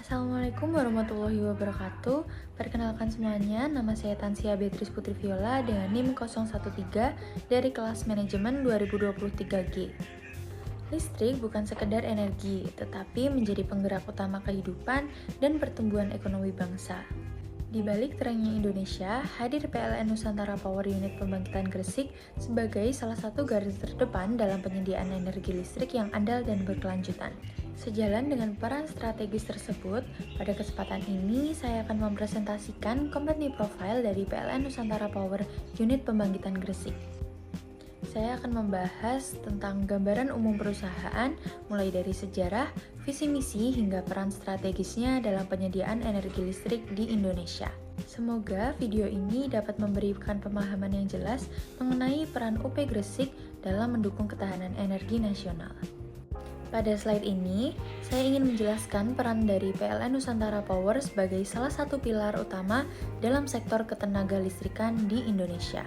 Assalamualaikum warahmatullahi wabarakatuh. Perkenalkan semuanya, nama saya Tansia Beatrice Putri Viola dengan NIM 013 dari kelas manajemen 2023G. Listrik bukan sekedar energi, tetapi menjadi penggerak utama kehidupan dan pertumbuhan ekonomi bangsa. Di balik terangnya Indonesia, hadir PLN Nusantara Power Unit Pembangkitan Gresik sebagai salah satu garis terdepan dalam penyediaan energi listrik yang andal dan berkelanjutan. Sejalan dengan peran strategis tersebut, pada kesempatan ini saya akan mempresentasikan company profile dari PLN Nusantara Power Unit Pembangkitan Gresik. Saya akan membahas tentang gambaran umum perusahaan, mulai dari sejarah, visi misi, hingga peran strategisnya dalam penyediaan energi listrik di Indonesia. Semoga video ini dapat memberikan pemahaman yang jelas mengenai peran UP Gresik dalam mendukung ketahanan energi nasional. Pada slide ini, saya ingin menjelaskan peran dari PLN Nusantara Power sebagai salah satu pilar utama dalam sektor ketenaga listrikan di Indonesia.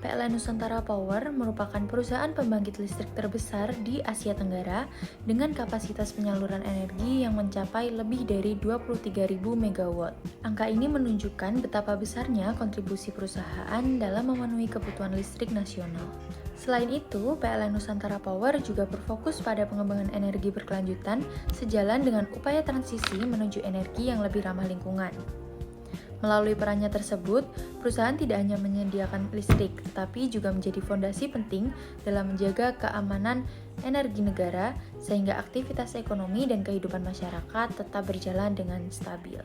PLN Nusantara Power merupakan perusahaan pembangkit listrik terbesar di Asia Tenggara dengan kapasitas penyaluran energi yang mencapai lebih dari 23.000 MW. Angka ini menunjukkan betapa besarnya kontribusi perusahaan dalam memenuhi kebutuhan listrik nasional. Selain itu, PLN Nusantara Power juga berfokus pada pengembangan energi berkelanjutan sejalan dengan upaya transisi menuju energi yang lebih ramah lingkungan. Melalui perannya tersebut, perusahaan tidak hanya menyediakan listrik, tetapi juga menjadi fondasi penting dalam menjaga keamanan energi negara, sehingga aktivitas ekonomi dan kehidupan masyarakat tetap berjalan dengan stabil.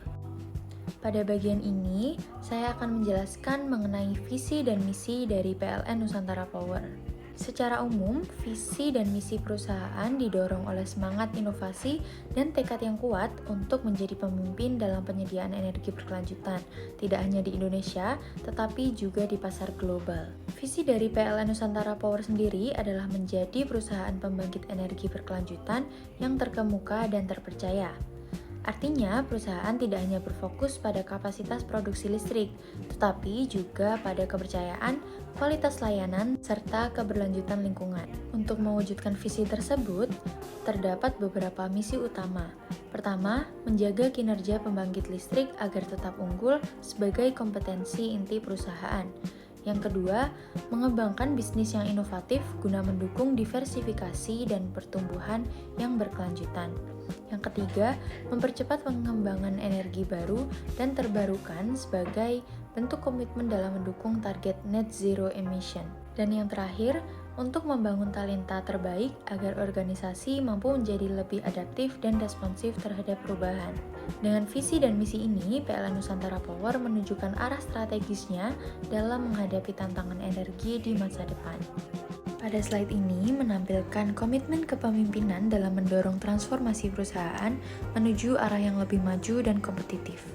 Pada bagian ini, saya akan menjelaskan mengenai visi dan misi dari PLN Nusantara Power. Secara umum, visi dan misi perusahaan didorong oleh semangat inovasi dan tekad yang kuat untuk menjadi pemimpin dalam penyediaan energi berkelanjutan, tidak hanya di Indonesia, tetapi juga di pasar global. Visi dari PLN Nusantara Power sendiri adalah menjadi perusahaan pembangkit energi berkelanjutan yang terkemuka dan terpercaya. Artinya, perusahaan tidak hanya berfokus pada kapasitas produksi listrik, tetapi juga pada kepercayaan, kualitas layanan, serta keberlanjutan lingkungan. Untuk mewujudkan visi tersebut, terdapat beberapa misi utama. Pertama, menjaga kinerja pembangkit listrik agar tetap unggul sebagai kompetensi inti perusahaan. Yang kedua, mengembangkan bisnis yang inovatif guna mendukung diversifikasi dan pertumbuhan yang berkelanjutan. Yang ketiga, mempercepat pengembangan energi baru dan terbarukan sebagai bentuk komitmen dalam mendukung target net zero emission. Dan yang terakhir, untuk membangun talenta terbaik agar organisasi mampu menjadi lebih adaptif dan responsif terhadap perubahan. Dengan visi dan misi ini, PLN Nusantara Power menunjukkan arah strategisnya dalam menghadapi tantangan energi di masa depan. Pada slide ini menampilkan komitmen kepemimpinan dalam mendorong transformasi perusahaan menuju arah yang lebih maju dan kompetitif.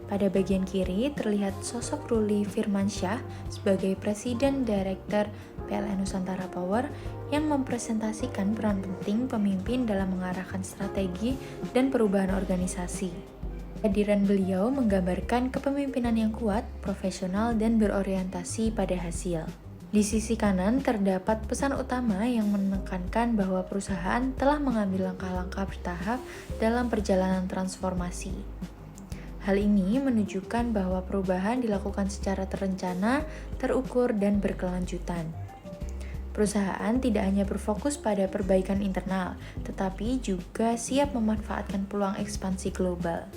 Pada bagian kiri terlihat sosok Ruli Firmansyah sebagai Presiden Direktur PLN Nusantara Power yang mempresentasikan peran penting pemimpin dalam mengarahkan strategi dan perubahan organisasi. Kehadiran beliau menggambarkan kepemimpinan yang kuat, profesional, dan berorientasi pada hasil. Di sisi kanan terdapat pesan utama yang menekankan bahwa perusahaan telah mengambil langkah-langkah bertahap dalam perjalanan transformasi. Hal ini menunjukkan bahwa perubahan dilakukan secara terencana, terukur, dan berkelanjutan. Perusahaan tidak hanya berfokus pada perbaikan internal, tetapi juga siap memanfaatkan peluang ekspansi global.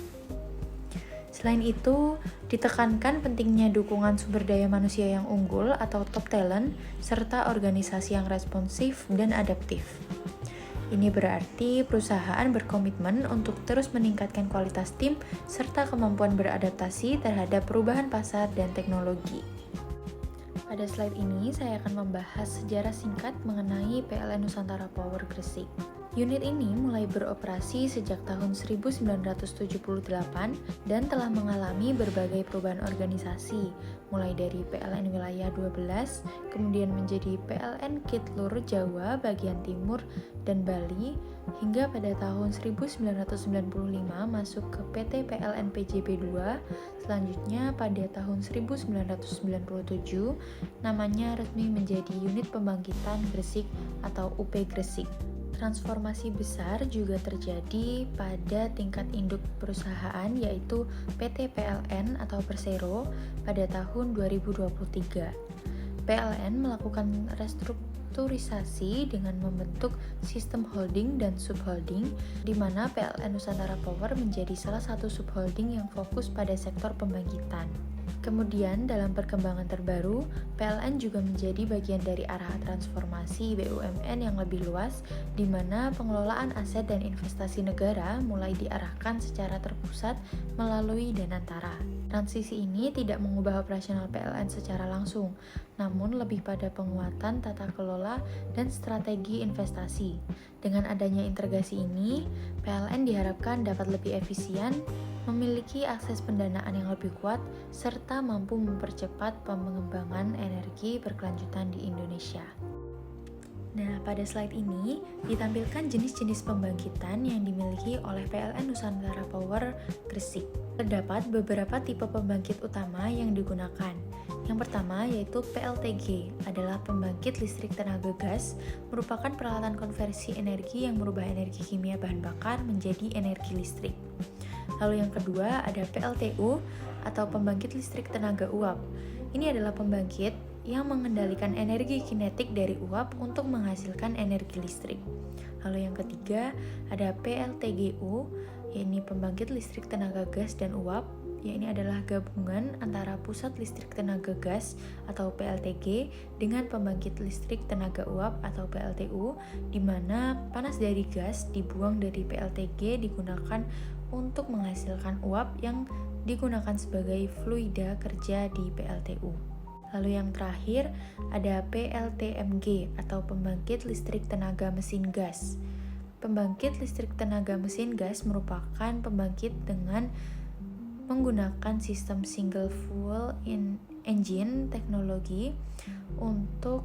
Selain itu, ditekankan pentingnya dukungan sumber daya manusia yang unggul atau top talent, serta organisasi yang responsif dan adaptif. Ini berarti perusahaan berkomitmen untuk terus meningkatkan kualitas tim serta kemampuan beradaptasi terhadap perubahan pasar dan teknologi. Pada slide ini, saya akan membahas sejarah singkat mengenai PLN Nusantara Power Gresik. Unit ini mulai beroperasi sejak tahun 1978 dan telah mengalami berbagai perubahan organisasi, mulai dari PLN Wilayah 12, kemudian menjadi PLN Kitlur Jawa bagian timur dan Bali, hingga pada tahun 1995 masuk ke PT PLN PJB 2, selanjutnya pada tahun 1997 namanya resmi menjadi Unit Pembangkitan Gresik atau UP Gresik. Transformasi besar juga terjadi pada tingkat induk perusahaan yaitu PT PLN atau Persero pada tahun 2023. PLN melakukan restrukturisasi dengan membentuk sistem holding dan subholding, di mana PLN Nusantara Power menjadi salah satu subholding yang fokus pada sektor pembangkitan. Kemudian dalam perkembangan terbaru, PLN juga menjadi bagian dari arah transformasi BUMN yang lebih luas, di mana pengelolaan aset dan investasi negara mulai diarahkan secara terpusat melalui Danantara. Transisi ini tidak mengubah operasional PLN secara langsung, namun lebih pada penguatan tata kelola dan strategi investasi. Dengan adanya integrasi ini, PLN diharapkan dapat lebih efisien, memiliki akses pendanaan yang lebih kuat, serta mampu mempercepat pengembangan energi berkelanjutan di Indonesia. Nah, pada slide ini ditampilkan jenis-jenis pembangkitan yang dimiliki oleh PLN Nusantara Power Gresik. Terdapat beberapa tipe pembangkit utama yang digunakan. Yang pertama yaitu PLTG, adalah pembangkit listrik tenaga gas, merupakan peralatan konversi energi yang merubah energi kimia bahan bakar menjadi energi listrik. Lalu yang kedua ada PLTU atau pembangkit listrik tenaga uap. Ini adalah pembangkit yang mengendalikan energi kinetik dari uap untuk menghasilkan energi listrik. Lalu yang ketiga ada PLTGU, yaitu pembangkit listrik tenaga gas dan uap. Ini adalah gabungan antara pusat listrik tenaga gas atau PLTG dengan pembangkit listrik tenaga uap atau PLTU, di mana panas dari gas dibuang dari PLTG digunakan untuk menghasilkan uap yang digunakan sebagai fluida kerja di PLTU. Lalu yang terakhir ada PLTMG atau pembangkit listrik tenaga mesin gas. Pembangkit listrik tenaga mesin gas merupakan pembangkit dengan menggunakan sistem single fuel engine teknologi untuk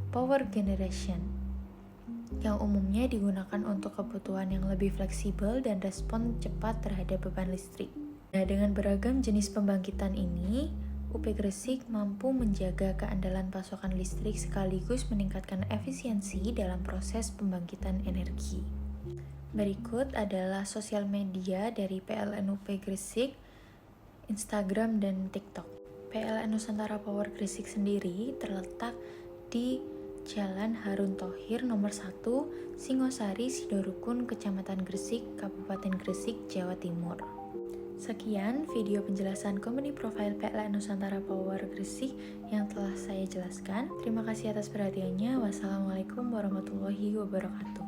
power generation yang umumnya digunakan untuk kebutuhan yang lebih fleksibel dan respon cepat terhadap beban listrik. Nah, dengan beragam jenis pembangkitan ini, UP Gresik mampu menjaga keandalan pasokan listrik sekaligus meningkatkan efisiensi dalam proses pembangkitan energi. Berikut adalah sosial media dari PLN UP Gresik, Instagram dan TikTok. PLN Nusantara Power Gresik sendiri terletak di Jalan Harun Thohir nomor 1, Singosari, Sidorukun, Kecamatan Gresik, Kabupaten Gresik, Jawa Timur. Sekian video penjelasan company profile PLN Nusantara Power Gresik yang telah saya jelaskan. Terima kasih atas perhatiannya. Wassalamualaikum warahmatullahi wabarakatuh.